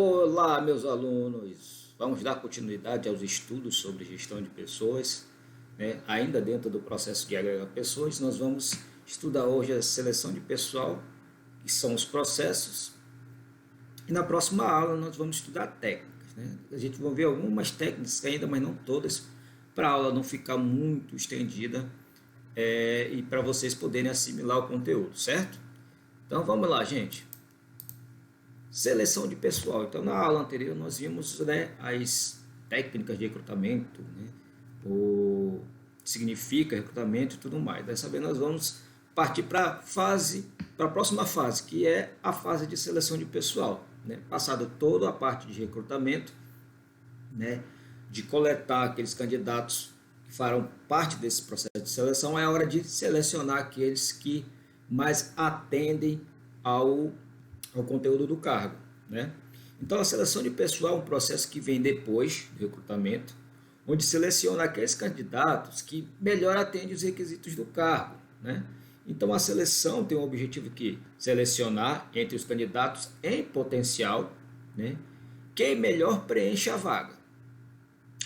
Olá, meus alunos! Vamos dar continuidade aos estudos sobre gestão de pessoas, né? Ainda dentro do processo de agregar pessoas, nós vamos estudar hoje a seleção de pessoal, que são os processos, e na próxima aula nós vamos estudar técnicas, né? A gente vai ver algumas técnicas ainda, mas não todas, para a aula não ficar muito estendida e para vocês poderem assimilar o conteúdo, certo? Então vamos lá, gente. Seleção de pessoal. Então, na aula anterior, nós vimos, né, as técnicas de recrutamento, né, o que significa recrutamento e tudo mais. Dessa vez, nós vamos partir para a próxima fase, que é a fase de seleção de pessoal. Né? Passado toda a parte de recrutamento, né, de coletar aqueles candidatos que farão parte desse processo de seleção, é a hora de selecionar aqueles que mais atendem ao conteúdo do cargo, né? Então, a seleção de pessoal é um processo que vem depois do recrutamento, onde seleciona aqueles candidatos que melhor atendem os requisitos do cargo, né? Então, a seleção tem o objetivo de selecionar entre os candidatos em potencial, né, quem melhor preenche a vaga.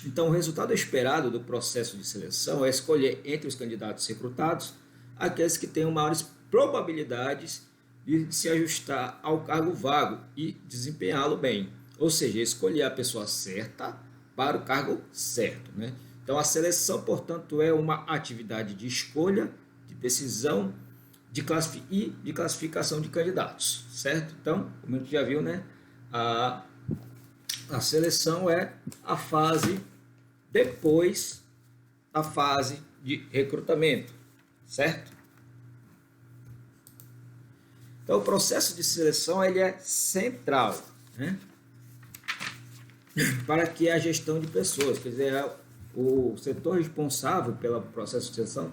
Então, o resultado esperado do processo de seleção é escolher entre os candidatos recrutados aqueles que tenham maiores probabilidades de se ajustar ao cargo vago e desempenhá-lo bem. Ou seja, escolher a pessoa certa para o cargo certo, né? Então, a seleção, portanto, é uma atividade de escolha, de decisão de classificação de candidatos, certo? Então, como a gente já viu, né, a seleção é a fase depois da fase de recrutamento, certo? Então, o processo de seleção ele é central, né, para que a gestão de pessoas, quer dizer, o setor responsável pelo processo de seleção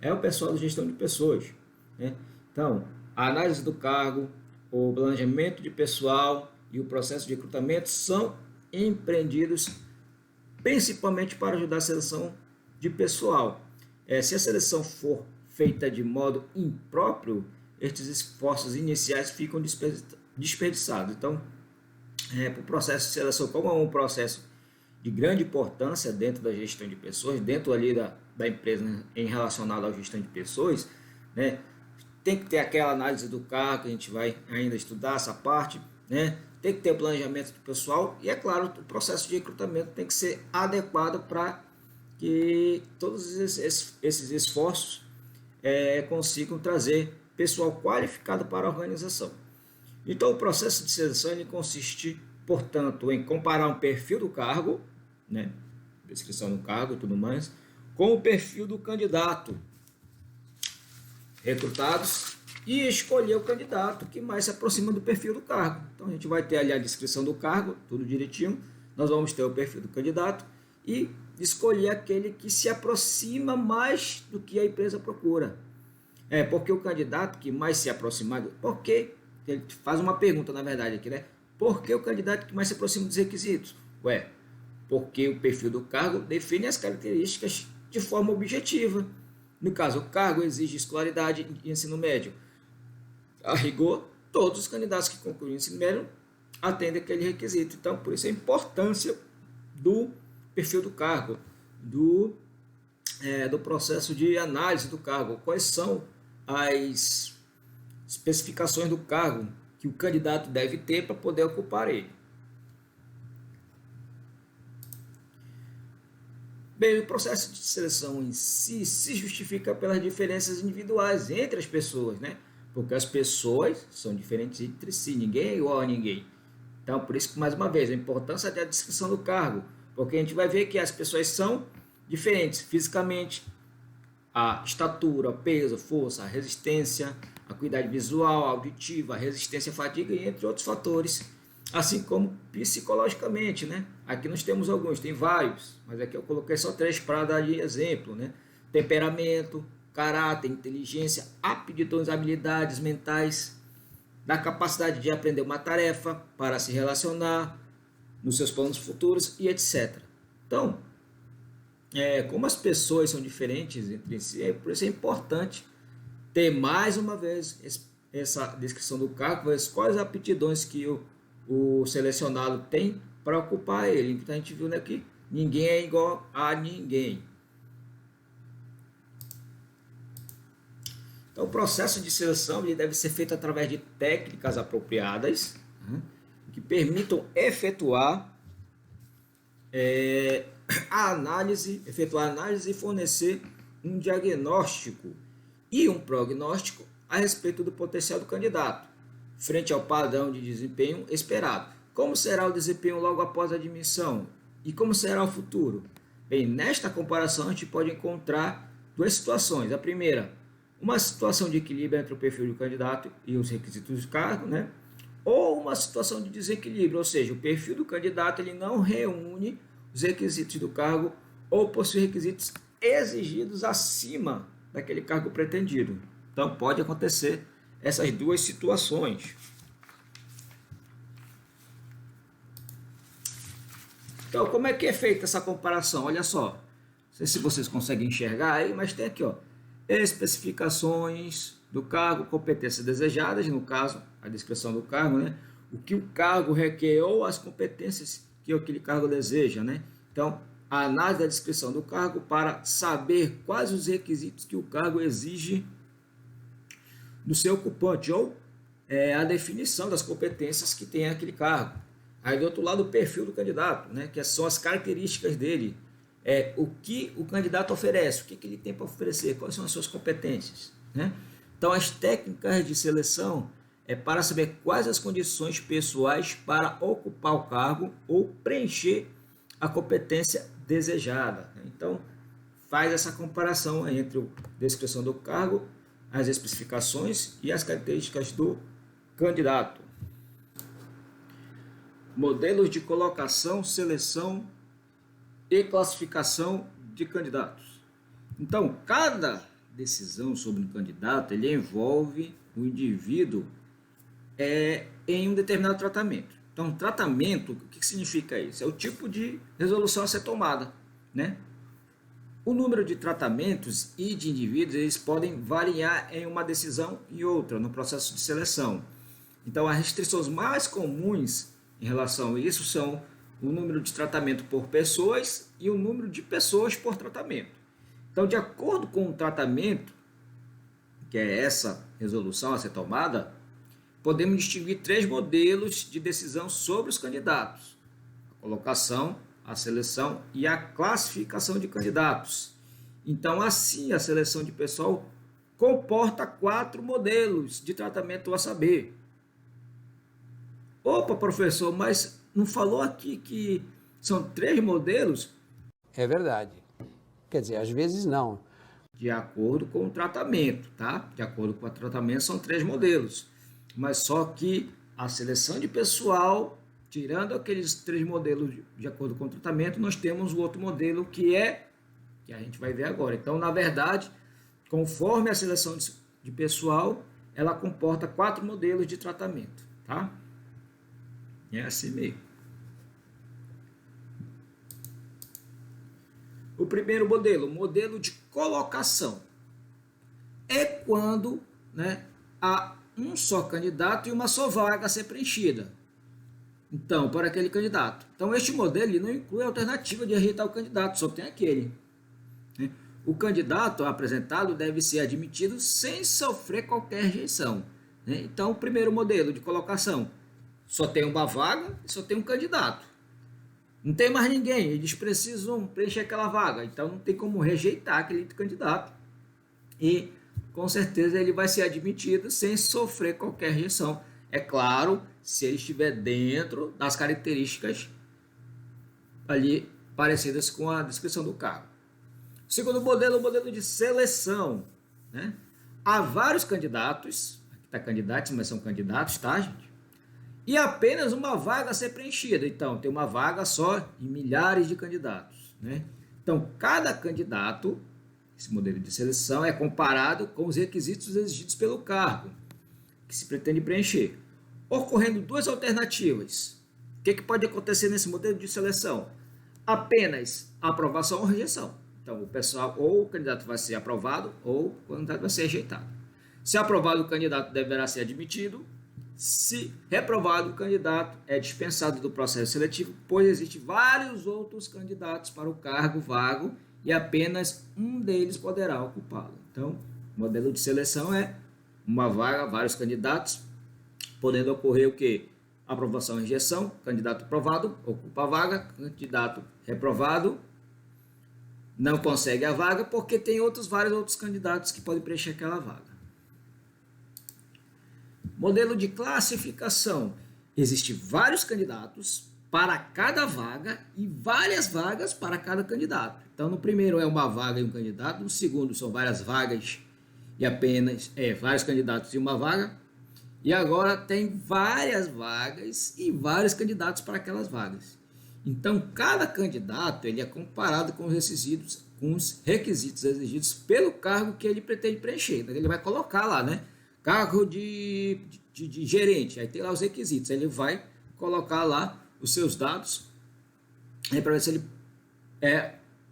é o pessoal de gestão de pessoas, né? Então, a análise do cargo, o planejamento de pessoal e o processo de recrutamento são empreendidos principalmente para ajudar a seleção de pessoal. Se a seleção for feita de modo impróprio, estes esforços iniciais ficam desperdiçados. Então, o processo de seleção, como é um processo de grande importância dentro da gestão de pessoas, dentro ali da empresa, né, em relacionado à gestão de pessoas, né, tem que ter aquela análise do cargo, que a gente vai ainda estudar essa parte, né, tem que ter o planejamento do pessoal e, é claro, o processo de recrutamento tem que ser adequado para que todos esses esforços consigam trazer pessoal qualificado para a organização. Então, o processo de seleção ele consiste, portanto, em comparar um perfil do cargo, né, descrição do cargo e tudo mais, com o perfil do candidato recrutados e escolher o candidato que mais se aproxima do perfil do cargo. Então, a gente vai ter ali a descrição do cargo, tudo direitinho, nós vamos ter o perfil do candidato e escolher aquele que se aproxima mais do que a empresa procura. Porque o candidato que mais se aproxima, porque ele faz uma pergunta, na verdade, aqui, né? Por que o candidato que mais se aproxima dos requisitos? Porque o perfil do cargo define as características de forma objetiva. No caso, o cargo exige escolaridade e ensino médio. A rigor, todos os candidatos que concluem o ensino médio atendem aquele requisito. Então, por isso a importância do perfil do cargo, do processo de análise do cargo. Quais são as especificações do cargo que o candidato deve ter para poder ocupar ele. Bem, o processo de seleção em si se justifica pelas diferenças individuais entre as pessoas, né? Porque as pessoas são diferentes entre si, ninguém é igual a ninguém. Então, por isso que, mais uma vez, a importância da descrição do cargo, porque a gente vai ver que as pessoas são diferentes fisicamente, a estatura, peso, força, a resistência, a acuidade visual, auditiva, a resistência à fadiga e entre outros fatores, assim como psicologicamente, né? Aqui nós temos alguns, tem vários, mas aqui eu coloquei só 3 para dar de exemplo, né? Temperamento, caráter, inteligência, aptidões, habilidades mentais, da capacidade de aprender uma tarefa para se relacionar nos seus planos futuros e etc. Então, como as pessoas são diferentes entre si, por isso é importante ter mais uma vez essa descrição do cargo, quais aptidões que o selecionado tem para ocupar ele. Então a gente viu, né, que ninguém é igual a ninguém. Então, o processo de seleção ele deve ser feito através de técnicas apropriadas, né, que permitam efetuar efetuar a análise e fornecer um diagnóstico e um prognóstico a respeito do potencial do candidato, frente ao padrão de desempenho esperado. Como será o desempenho logo após a admissão? E como será o futuro? Bem, nesta comparação a gente pode encontrar duas situações. A primeira, uma situação de equilíbrio entre o perfil do candidato e os requisitos do cargo, né? Ou uma situação de desequilíbrio, ou seja, o perfil do candidato ele não reúne os requisitos do cargo ou possui requisitos exigidos acima daquele cargo pretendido. Então, pode acontecer essas duas situações. Então, como é que é feita essa comparação? Olha só, não sei se vocês conseguem enxergar aí, mas tem aqui, ó, especificações do cargo, competências desejadas, no caso, a descrição do cargo, né? O que o cargo requer ou as competências que aquele cargo deseja, né? Então, a análise da descrição do cargo para saber quais os requisitos que o cargo exige do seu ocupante, ou a definição das competências que tem aquele cargo. Aí do outro lado o perfil do candidato, né, que são as características dele, o que o candidato oferece, o que ele tem para oferecer, quais são as suas competências, né? Então as técnicas de seleção é para saber quais as condições pessoais para ocupar o cargo ou preencher a competência desejada. Então faz essa comparação entre a descrição do cargo, as especificações e as características do candidato. Modelos de colocação, seleção e classificação de candidatos. Então, cada decisão sobre um candidato ele envolve o indivíduo em um determinado tratamento. Então, tratamento, o que significa isso? É o tipo de resolução a ser tomada, né? O número de tratamentos e de indivíduos eles podem variar em uma decisão e outra no processo de seleção. Então, as restrições mais comuns em relação a isso são o número de tratamento por pessoas e o número de pessoas por tratamento. Então, de acordo com o tratamento, que é essa resolução a ser tomada, podemos distinguir 3 modelos de decisão sobre os candidatos: a colocação, a seleção e a classificação de candidatos. Então, assim, a seleção de pessoal comporta 4 modelos de tratamento a saber. Opa, professor, mas não falou aqui que são 3 modelos? É verdade. Quer dizer, às vezes não. De acordo com o tratamento, tá? De acordo com o tratamento são 3 modelos. Mas só que a seleção de pessoal, tirando aqueles 3 modelos de acordo com o tratamento, nós temos o outro modelo que a gente vai ver agora. Então, na verdade, conforme a seleção de pessoal, ela comporta 4 modelos de tratamento, tá? É assim mesmo. O primeiro modelo, modelo de colocação, é quando, né, há um só candidato e uma só vaga a ser preenchida. Então, para aquele candidato. Então, este modelo ele não inclui a alternativa de rejeitar o candidato, só tem aquele. Né? O candidato apresentado deve ser admitido sem sofrer qualquer rejeição. Né? Então, o primeiro modelo de colocação, só tem uma vaga e só tem um candidato. Não tem mais ninguém, eles precisam preencher aquela vaga, então não tem como rejeitar aquele candidato. E, com certeza, ele vai ser admitido sem sofrer qualquer rejeição. É claro, se ele estiver dentro das características ali parecidas com a descrição do cargo. O segundo modelo é o modelo de seleção. Né? Há vários candidatos, aqui está candidatos, mas são candidatos, tá, gente? E apenas uma vaga a ser preenchida. Então, tem uma vaga só em milhares de candidatos. Né? Então, cada candidato, esse modelo de seleção, é comparado com os requisitos exigidos pelo cargo que se pretende preencher. Ocorrendo 2 alternativas. O que pode acontecer nesse modelo de seleção? Apenas aprovação ou rejeição. Então, o pessoal, ou o candidato vai ser aprovado, ou o candidato vai ser rejeitado. Se aprovado, o candidato deverá ser admitido. Se reprovado, o candidato é dispensado do processo seletivo, pois existem vários outros candidatos para o cargo vago e apenas um deles poderá ocupá-lo. Então, o modelo de seleção é uma vaga, vários candidatos, podendo ocorrer o quê? Aprovação e rejeição, candidato aprovado, ocupa a vaga, candidato reprovado, não consegue a vaga porque tem vários outros candidatos que podem preencher aquela vaga. Modelo de classificação. Existem vários candidatos para cada vaga e várias vagas para cada candidato. Então, no primeiro é uma vaga e um candidato, no segundo são várias vagas e apenas vários candidatos e uma vaga. E agora tem várias vagas e vários candidatos para aquelas vagas. Então, cada candidato ele é comparado com os requisitos exigidos pelo cargo que ele pretende preencher. Então, ele vai colocar lá, né? Cargo de gerente, aí tem lá os requisitos, ele vai colocar lá os seus dados para ver se ele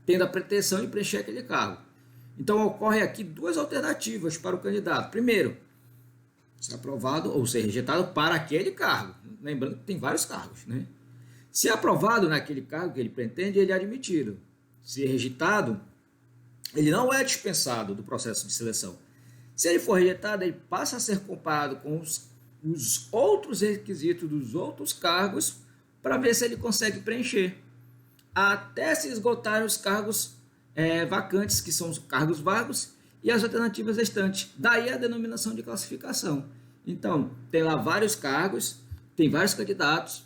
tendo a pretensão de preencher aquele cargo. Então, ocorre aqui duas alternativas para o candidato. Primeiro, ser aprovado ou ser rejeitado para aquele cargo. Lembrando que tem vários cargos, né? Se aprovado naquele cargo que ele pretende, ele é admitido. Se rejeitado, ele não é dispensado do processo de seleção. Se ele for rejeitado, ele passa a ser comparado com os outros requisitos dos outros cargos para ver se ele consegue preencher, até se esgotarem os cargos vacantes, que são os cargos vagos, e as alternativas restantes. Daí a denominação de classificação. Então, tem lá vários cargos, tem vários candidatos,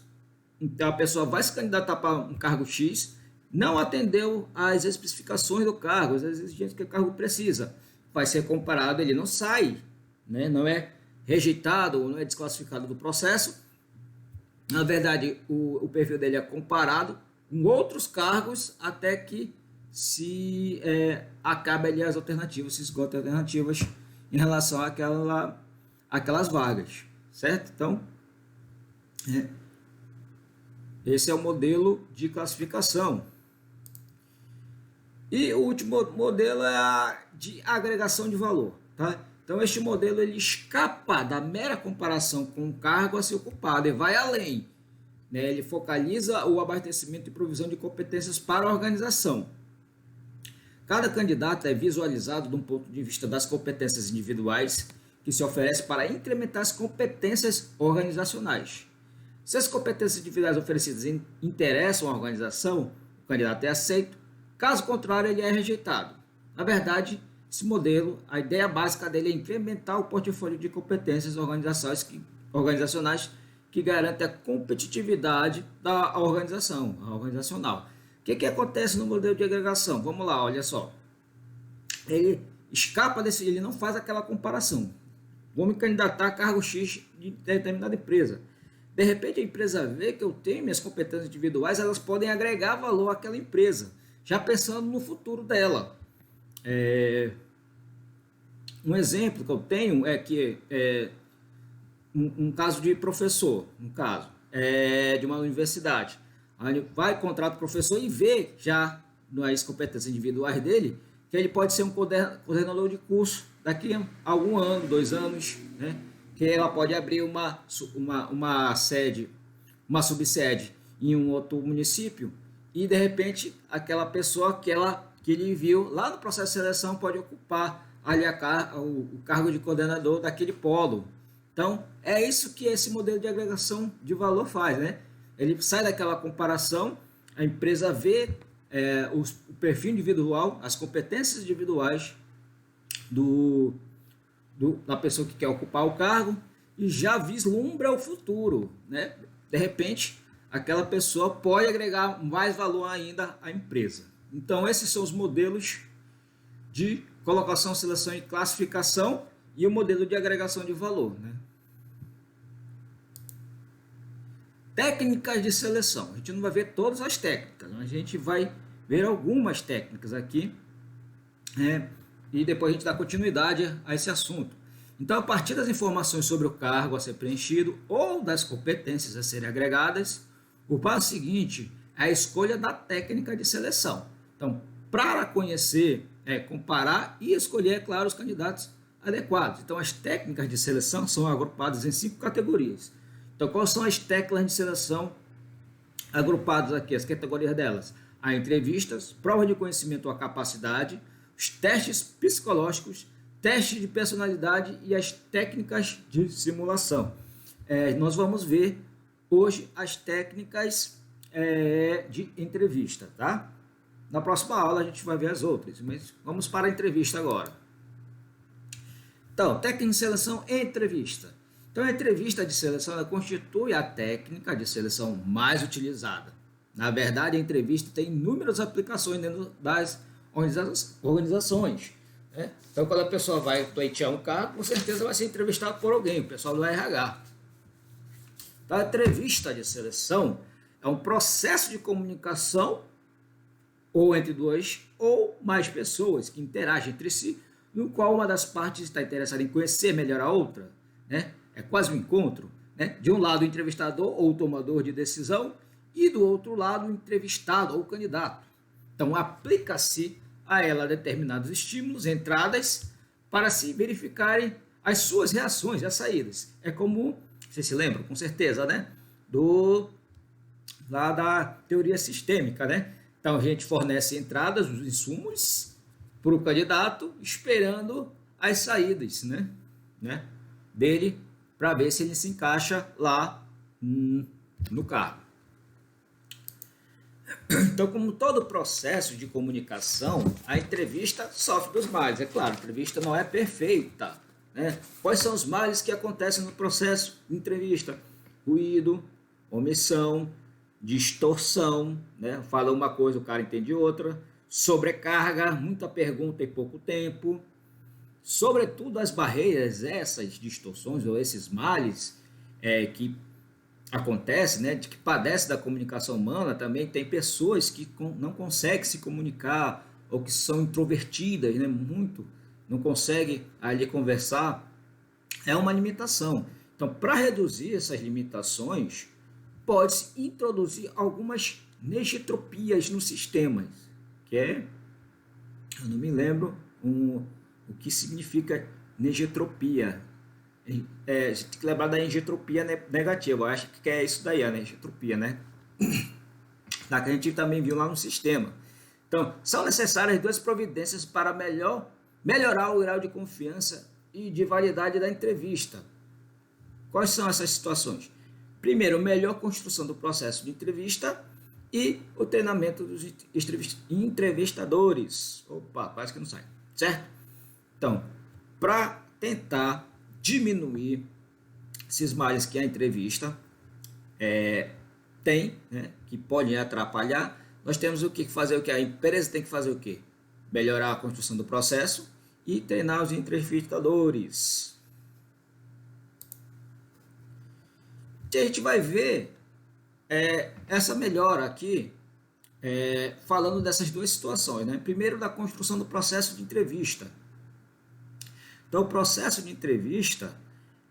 então a pessoa vai se candidatar para um cargo X, não atendeu às especificações do cargo, às exigências que o cargo precisa. Vai ser comparado, ele não sai, né? Não é rejeitado ou não é desclassificado do processo. Na verdade, o perfil dele é comparado com outros cargos até que se acabe ali as alternativas, se esgota as alternativas em relação àquelas vagas, certo? Então, esse é o modelo de classificação. E o último modelo é a de agregação de valor, tá? Então, este modelo ele escapa da mera comparação com o cargo a ser ocupado e vai além, né? Ele focaliza o abastecimento e provisão de competências para a organização. Cada candidato é visualizado de um ponto de vista das competências individuais que se oferece para incrementar as competências organizacionais. Se as competências individuais oferecidas interessam à organização, o candidato é aceito. Caso contrário, ele é rejeitado. Na verdade, esse modelo, a ideia básica dele é incrementar o portfólio de competências organizacionais que garante a competitividade da organizacional. O que acontece no modelo de agregação? Vamos lá, olha só. Ele escapa desse, ele não faz aquela comparação. Vou me candidatar a cargo X de determinada empresa. De repente, a empresa vê que eu tenho minhas competências individuais, elas podem agregar valor àquela empresa, já pensando no futuro dela. Um exemplo que eu tenho é que um caso de professor, de uma universidade. Aí ele vai, contrata o professor e vê já nas competências individuais dele que ele pode ser um coordenador de curso daqui a algum ano, 2 anos, né? Que ela pode abrir uma sede, uma subsede em um outro município e de repente aquela pessoa que ele viu lá no processo de seleção pode ocupar ali o cargo de coordenador daquele polo. Então é isso que esse modelo de agregação de valor faz, né? Ele sai daquela comparação, a empresa vê o perfil individual, as competências individuais da pessoa que quer ocupar o cargo e já vislumbra o futuro, né? De repente, aquela pessoa pode agregar mais valor ainda à empresa. Então, esses são os modelos de colocação, seleção e classificação e o modelo de agregação de valor, né? Técnicas de seleção. A gente não vai ver todas as técnicas, mas a gente vai ver algumas técnicas aqui, e depois a gente dá continuidade a esse assunto. Então, a partir das informações sobre o cargo a ser preenchido ou das competências a serem agregadas, o passo seguinte é a escolha da técnica de seleção. Então, para conhecer, comparar e escolher, é claro, os candidatos adequados. Então, as técnicas de seleção são agrupadas em 5 categorias. Então, quais são as técnicas de seleção agrupadas aqui, as categorias delas? Há entrevistas, prova de conhecimento ou capacidade, os testes psicológicos, testes de personalidade e as técnicas de simulação. Nós vamos ver hoje as técnicas de entrevista, tá? Na próxima aula a gente vai ver as outras, mas vamos para a entrevista agora. Então, técnica de seleção e entrevista. Então, a entrevista de seleção ela constitui a técnica de seleção mais utilizada. Na verdade, a entrevista tem inúmeras aplicações dentro das organizações. Né? Então, quando a pessoa vai pleitear um cargo, com certeza vai ser entrevistada por alguém, o pessoal do RH. Então, a entrevista de seleção é um processo de comunicação ou entre duas ou mais pessoas que interagem entre si, no qual uma das partes está interessada em conhecer melhor a outra, né? É quase um encontro, né? De um lado o entrevistador ou o tomador de decisão e do outro lado o entrevistado ou o candidato. Então aplica-se a ela determinados estímulos, entradas, para se verificarem as suas reações e as saídas. É como, vocês se lembram, com certeza, né? Lá da teoria sistêmica, né? Então a gente fornece entradas, os insumos, para o candidato, esperando as saídas, né? Dele, para ver se ele se encaixa lá no cargo. Então, como todo processo de comunicação, a entrevista sofre dos males. É claro, a entrevista não é perfeita, né? Quais são os males que acontecem no processo de entrevista? Ruído, omissão, distorção, né? Fala uma coisa, o cara entende outra, sobrecarga, muita pergunta e pouco tempo. Sobretudo as barreiras, essas distorções ou esses males que acontecem, né, de que padecem da comunicação humana, também tem pessoas que não conseguem se comunicar ou que são introvertidas, né, muito, não conseguem ali conversar, é uma limitação. Então, para reduzir essas limitações, pode-se introduzir algumas negitropias no sistema, que eu não me lembro o que significa negitropia. A gente tem que lembrar da engitropia negativa. Eu acho que é isso daí, a engitropia, né? Que a gente também viu lá no sistema. Então, são necessárias 2 providências para melhorar o grau de confiança e de validade da entrevista. Quais são essas situações? Primeiro, melhor construção do processo de entrevista e o treinamento dos entrevistadores. Opa, quase que não sai, certo? Então, para tentar diminuir esses males que a entrevista tem, né, que podem atrapalhar, nós temos o que fazer, o que a empresa tem que fazer o quê? Melhorar a construção do processo e treinar os entrevistadores. E a gente vai ver essa melhora aqui, falando dessas 2 situações, né? Primeiro, da construção do processo de entrevista. Então, o processo de entrevista,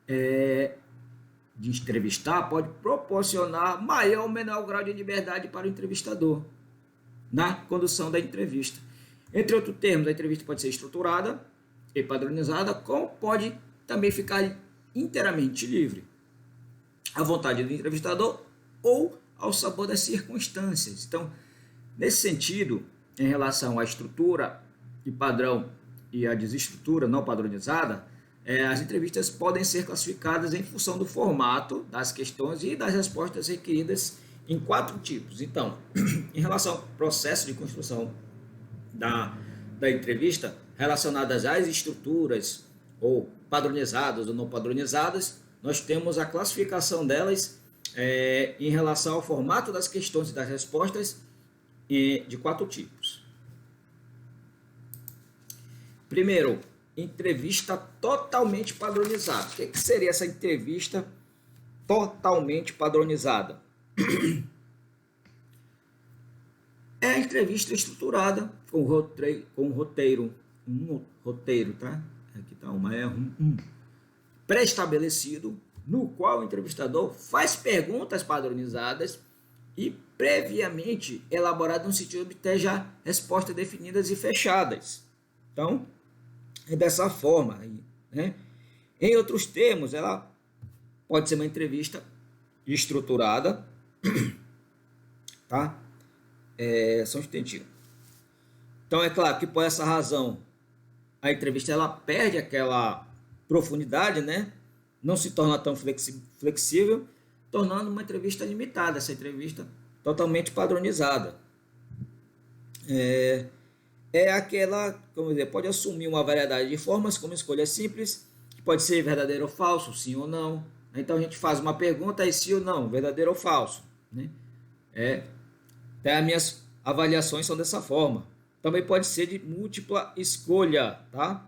de entrevistar, pode proporcionar maior ou menor grau de liberdade para o entrevistador na condução da entrevista. Entre outros termos, a entrevista pode ser estruturada e padronizada, como pode também ficar inteiramente livre, à vontade do entrevistador ou ao sabor das circunstâncias. Então, nesse sentido, em relação à estrutura e padrão e a desestrutura não padronizada, as entrevistas podem ser classificadas em função do formato das questões e das respostas requeridas em 4 tipos. Então, em relação ao processo de construção da entrevista, relacionadas às estruturas, ou padronizadas ou não padronizadas, nós temos a classificação delas em relação ao formato das questões e das respostas de 4 tipos. Primeiro, entrevista totalmente padronizada. O que seria essa entrevista totalmente padronizada? É a entrevista estruturada com roteiro, tá? Aqui tá pré-estabelecido, no qual o entrevistador faz perguntas padronizadas e previamente elaborado no sentido de obter respostas definidas e fechadas. Então, é dessa forma. né? Em outros termos, ela pode ser uma entrevista estruturada, tá? Só um instantinho. Então, é claro que por essa razão, a entrevista ela perde aquela profundidade, né? Não se torna tão flexível, tornando uma entrevista limitada, essa entrevista totalmente padronizada. Aquela, como dizer, pode assumir uma variedade de formas, como escolha simples, que pode ser verdadeiro ou falso, sim ou não. Então a gente faz uma pergunta e sim ou não, verdadeiro ou falso, né? Até as minhas avaliações são dessa forma. Também pode ser de múltipla escolha, tá?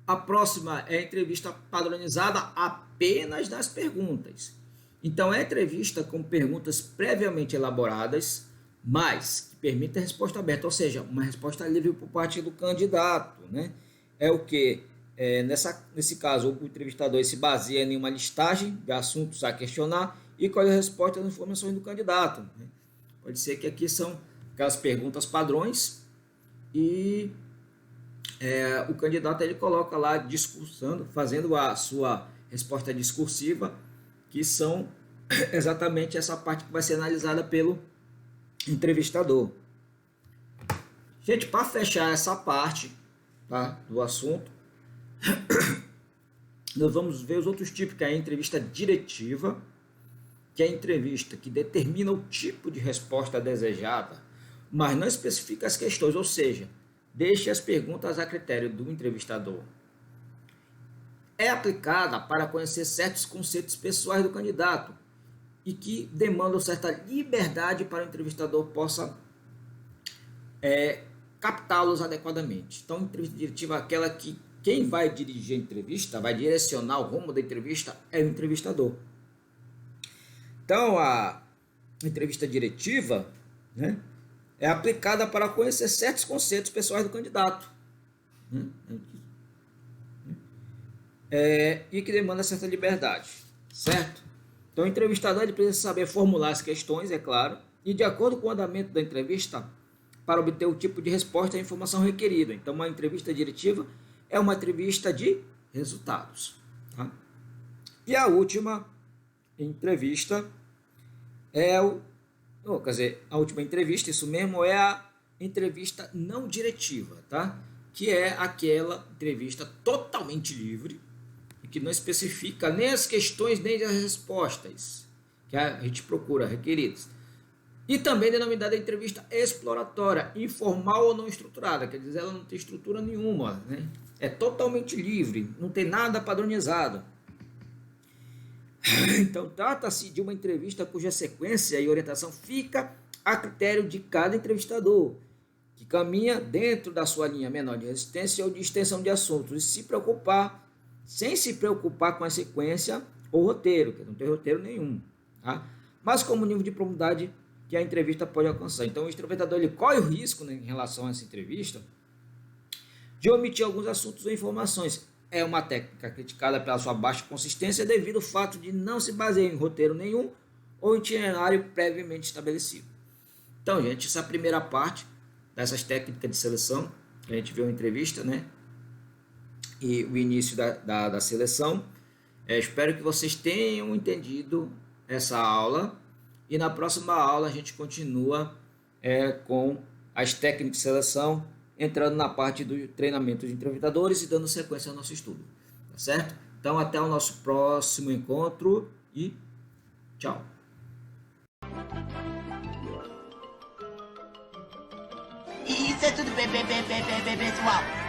A próxima é a entrevista padronizada apenas das perguntas. Então, é entrevista com perguntas previamente elaboradas, mas que permite a resposta aberta, ou seja, uma resposta livre por parte do candidato, né? É o que? Nesse caso, o entrevistador se baseia em uma listagem de assuntos a questionar e colhe a resposta das informações do candidato, né? Pode ser que aqui são aquelas perguntas padrões e o candidato ele coloca lá discursando, fazendo a sua resposta discursiva, que são exatamente essa parte que vai ser analisada pelo entrevistador. Gente, para fechar essa parte, tá, do assunto, nós vamos ver os outros tipos, que é a entrevista diretiva, que é a entrevista que determina o tipo de resposta desejada, mas não especifica as questões, ou seja, deixa as perguntas a critério do entrevistador. É aplicada para conhecer certos conceitos pessoais do candidato e que demandam certa liberdade para o entrevistador possa captá-los adequadamente. Então, a entrevista diretiva é aquela que quem vai dirigir a entrevista, vai direcionar o rumo da entrevista, é o entrevistador. Então, a entrevista diretiva, né, é aplicada para conhecer certos conceitos pessoais do candidato, né, e que demanda certa liberdade, certo? Então, o entrevistador ele precisa saber formular as questões, é claro, e de acordo com o andamento da entrevista, para obter o tipo de resposta à informação requerida. Então, uma entrevista diretiva é uma entrevista de resultados, tá? E a última entrevista a última entrevista, isso mesmo, é a entrevista não diretiva, tá? Que é aquela entrevista totalmente livre, que não especifica nem as questões nem as respostas que a gente procura requeridas. E também denominada entrevista exploratória, informal ou não estruturada, quer dizer, ela não tem estrutura nenhuma, né? É totalmente livre, não tem nada padronizado. Então, trata-se de uma entrevista cuja sequência e orientação fica a critério de cada entrevistador, que caminha dentro da sua linha menor de resistência ou de extensão de assuntos, sem se preocupar com a sequência ou roteiro, que não tem roteiro nenhum, tá? Mas como nível de profundidade que a entrevista pode alcançar. Então, o entrevistador ele corre o risco, né, em relação a essa entrevista de omitir alguns assuntos ou informações. É uma técnica criticada pela sua baixa consistência devido ao fato de não se basear em roteiro nenhum ou itinerário previamente estabelecido. Então, gente, essa é a primeira parte dessas técnicas de seleção. A gente viu a entrevista, né? E o início da seleção. Espero que vocês tenham entendido essa aula. E na próxima aula a gente continua com as técnicas de seleção, entrando na parte do treinamento de entrevistadores e dando sequência ao nosso estudo. Tá certo? Então, até o nosso próximo encontro e tchau! Isso é tudo, pessoal.